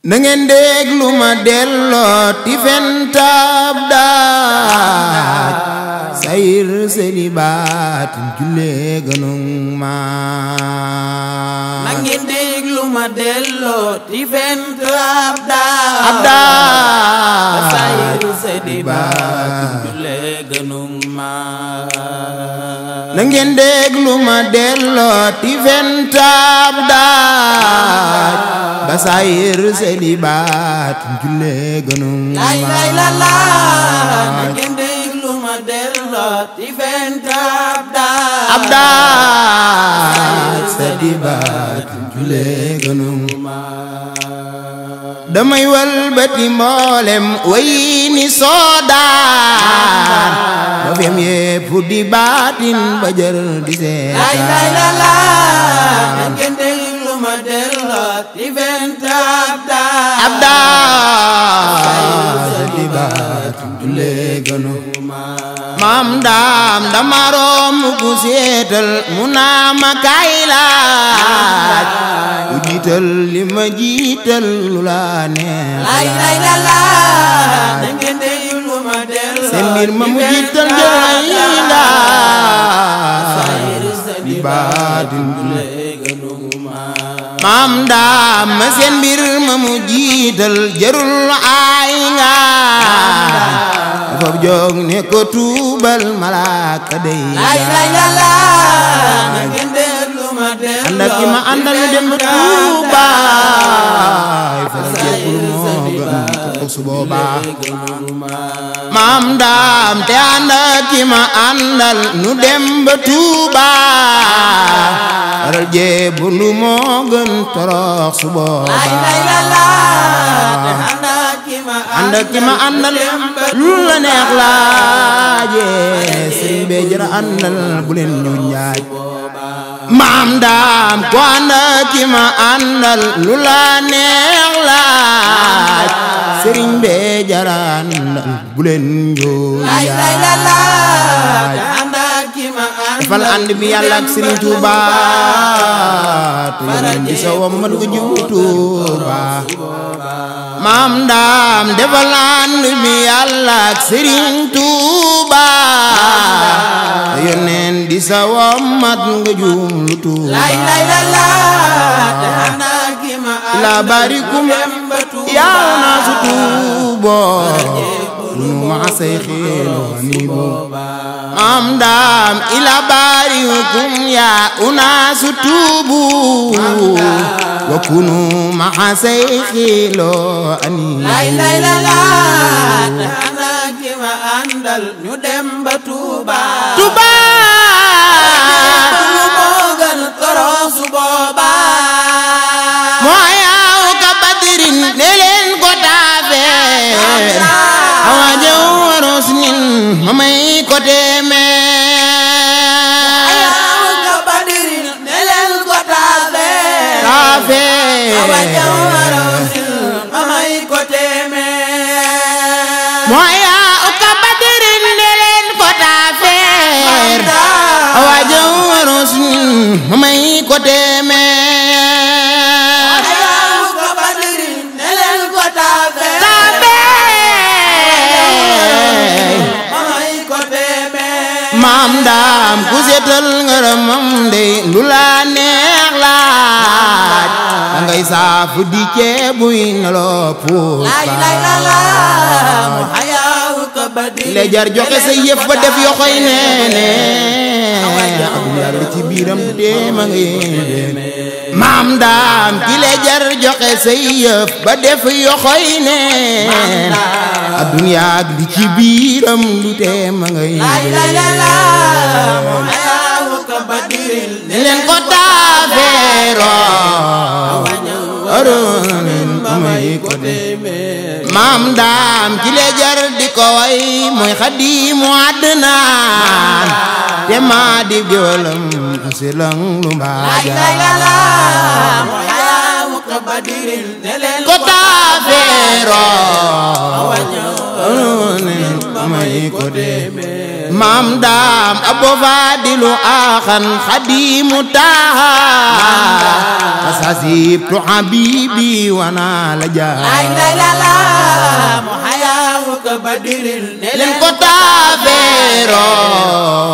na ngeen déglu ma delloo ti fentab daaj sayir selibaat julle gënung ma na ngeen déglu ma delloo ti fentab daaj sayir selibaat julle gënung ma na ngeen déglu ma delloo ti fentab daaj ba sayir selibaat julle gënung ma na ngeen déglu ma delloo ti fentab daaj selibaat julle gënung ma damay walbati mboolem way ni soodaan ba fem yépp di baatin ba jër di seetaan na ngeen déglu ma delloo ti fentab daaj selibaat julle gënung ma maam daam dama room ku seetal mu naa ma kaay laaj ku jiital li ma jiital lu la neex na ngeen déglu ma delloo seen mbir ma mu jiital jëlay laaj di baatin julle gënung ma maam daam ma seen mbir ma mu jiital jërul ay ngaay foofu jóg ne ko tuubal malaaka dey na ngeen déglu ma delloo ànd ak ki ma àndal dem ba tuubaay fa la jébbul moo gën ko su boobaa maam daam te ànd ak ki ma àndal nu dem ba tuubaay faral jébbul moo gën torox su boobaa ànd ak ki ma àndal lu la neex laaje sëriñ bee jara àndal bu leen ñu njaaj maam daam ko ànd ak ki ma àndal lu la neex laaj sëriñ bee jara àndal bu leen ñu njaaj defal ànd bi yàlla ak sëriñ Tuuba te yéen di sa wammat ko jiw Tuuba maam daam defal ànd bi yàlla ak sëriñ Tuuba te yónneen di sa wammat nga jumlu Tuuba ila barikum yaa naa su tuubo nu ma say xeelu niibo maam daam ila barikum yaa unaa su tuubu wa kunu ma say xeelu aniibo àndal ñu dem ba Tuuba Tuuba moo gën torox su booba moo yaaw ka badirin ne leen ko taafeer awa jëw waros nin ma may ko teemeer yaaw ka badirin ne leen ko taafeer awa jëw waros nin ma may ko teemeer moo yaaw ka badirin ne leen ko taafeer awa jëw waros nin ma may ko teemeer maam daam ku seetal ngërëmam dey lu la neex laaj da ngay saafu di ceebuy naloo puus le jar joxe sa yëf ba def yoxoy neene ak yàlla ci biiram déema ngay maam daam ki le jar joxe sa yëf ba def yoxoy neen adduna ak li ci biiram du teema ngay ne leen ko taafeeroo aroon may ko de maam daam ki le jar di ko way mooy xadiimu àddinaan te maa di géwalam asilang lu mbaajaan ko taafeeroo aroon may ko de maam daam abo fadilu axan xadimu taha asasibtu habibi wana la jaa ay la la la mu hayawu ka badiril len ko taafeero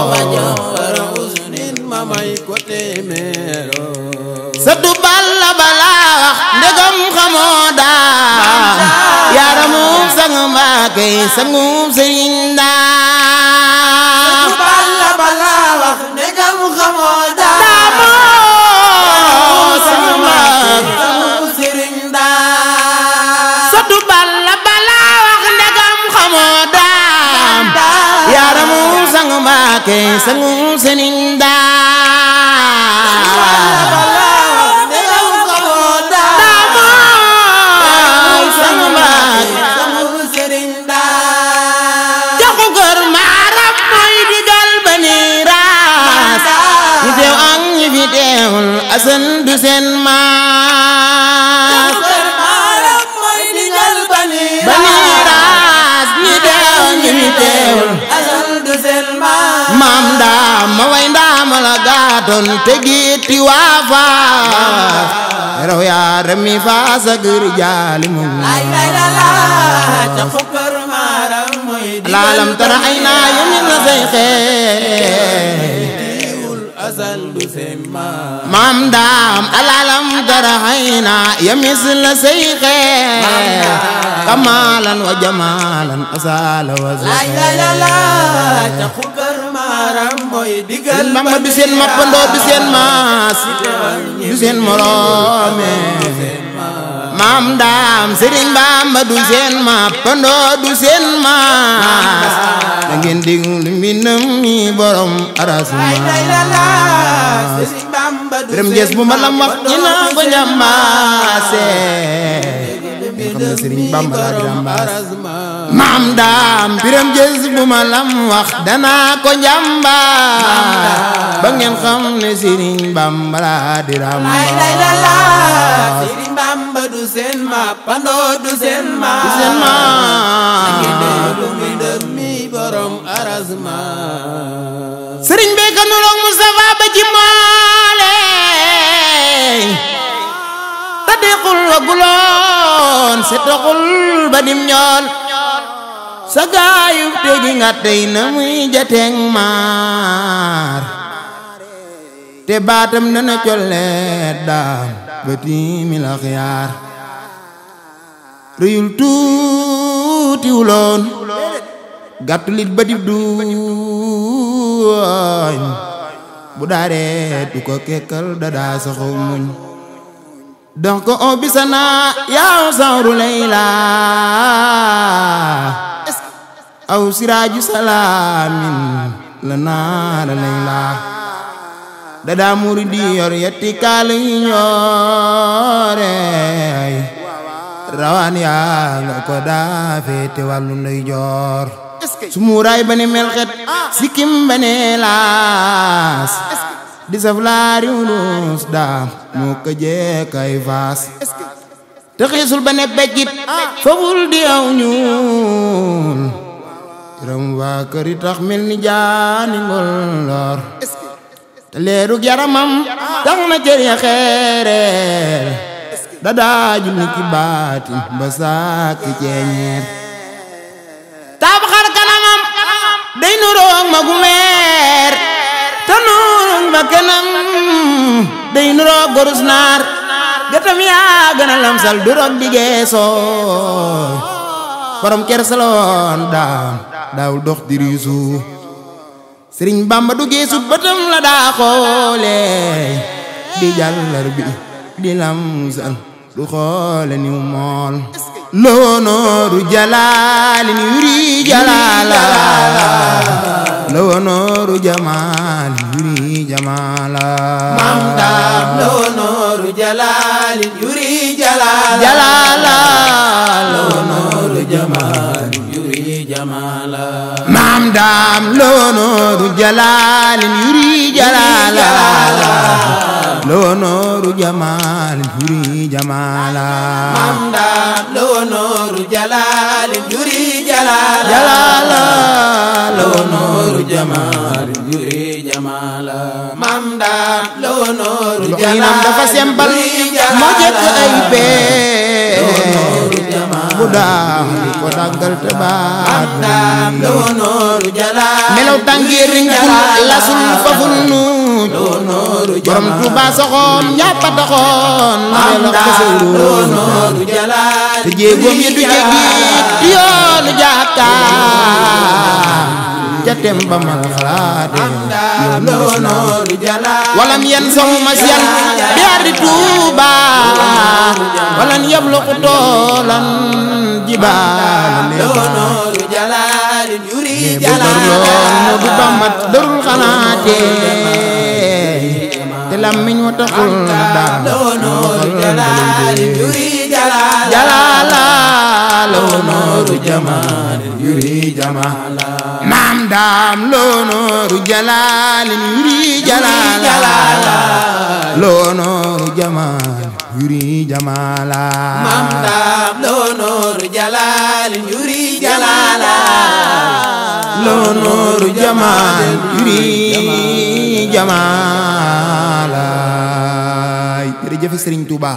awajo wara usnin mamay ko temero sëtu Balla bala wax ndegam xamoo daa yaramum sang Mbàkke sangum sëriñ daa sëtu Balla bala wax ndegam xamoo daa sang Mbàkke sangum sëriñ daa sëtu Balla bala wax ndegam xamoo daa yaramum sang Mbàkke sangum sëriñ daa asan du seen maas mooy digal baniiraas ñi teew ñi mi teewul asan du seen maas maam ndaam ma way ndaam la gaatoon te gitti waa faas raw yaa remi faas ak rijaali mum ay lay la la ca fukkar maaram mooy digal laalam tara ay naa yemin na say xeey asan du seen maas maam daam alalam dara hayna yamis la say xeer kamalan wa jamalan asala wa ay lay la la ca fukkar maaram mooy digal Bamba du seen mappandoo du seen maas du seen moroome maam daam Sëriñ Bamba du seen mappandoo du seen maas da ngeen diglu mbindam mi borom arasuma Biram Jees bu ma lam wax ñi naa ko njambaase xam na Sëriñ Bamba laa di rambaas maam daam Biram Jees bu ma lam wax danaa ko njambaas ba ngeen xam ne Sëriñ Bamba laa di rambaas Sëriñ Bamba du seen mappandoo du seen maas du seen maas Sëriñ be ka nuroog Mustafa ba ci moole ta dequl wa guloon se toxul ba dim ñool sa gaayu tegi nga tey na muy jateng maar te baatam nana colleet daam ba tiimi la xiyaar rëyul tuutiwuloon gàttulit ba dib duuñ bu daaree du ko kekkal dadaa saxaw muñ donc o bisana yaa sawru layla aw siraaju salaamin la naara layla dadaa muri di yor yetti kaala yi ñoore rawaan yaa nga ko daa feete wàllu ndey joor sumuuraay ba ne melxet sikkim ba ne laas di saf laari wurus daam moo ko jeekay faas te xiisul ba ne bekkit faful di aw ñuul ram waa këri tax mel ni jaani ngolloor te leerug yaramam tax na cër ya xeereer dadaa julli ci baatin ba saaki ceeñeer taab xar kanamam day nuroog magu meer te nuroog ba kanam day nuroog gorus naar gëtam yaa gën a lamsal du roog di geesoo borom kersaloon daawul dox di riisu Sëriñ Bamba du geesu bëtam la daa xoole di jàllar bi di lamsal du xoole niw mool loonoru jalaalin yuri jalaala loonoru jamaalin yuri jamaala maam daam loonoru jalaalin yuri jalaala jalaala loonoru jamaalin yuri jamaala maam daam loonoru jalaalin yuri jalaala loonoru jamaalin yuri jamaala maam daam loonoru jalaalin yuri jalaala jalaala law nooru jamaal yuri jamaala maam daam law nooru jalaal dafa sembal moo jëkk ay bee bu daam ko daggal te baat daam law nooru jalaal melaw tàngeer rinkul lasul faful nuuj borom Tuuba soxoom ñàppa taxoon maam daam law nooru jalaal te jéegoom yi du jéggi yoonu jàkka jatem ba mal xalaate law nooru jalaal walam yen samu masyan bi ardi Tuuba walan yabluqu toolan jibaal law nooru jalaal yuri jalaal mu du bambat darul xanaate te lammiñ wa taxul daa law nooru jalaal yuri jalaal jalaala law nooru jamaal yuri jamaala maam daam loo nooru jalaalin yuri jalaala loo nooru jamaal yuri jamaala maam daam loo nooru jalaalin yuri jalaala loo nooru jamaal yuri jamaala jërëjëf Sëriñ Tuuba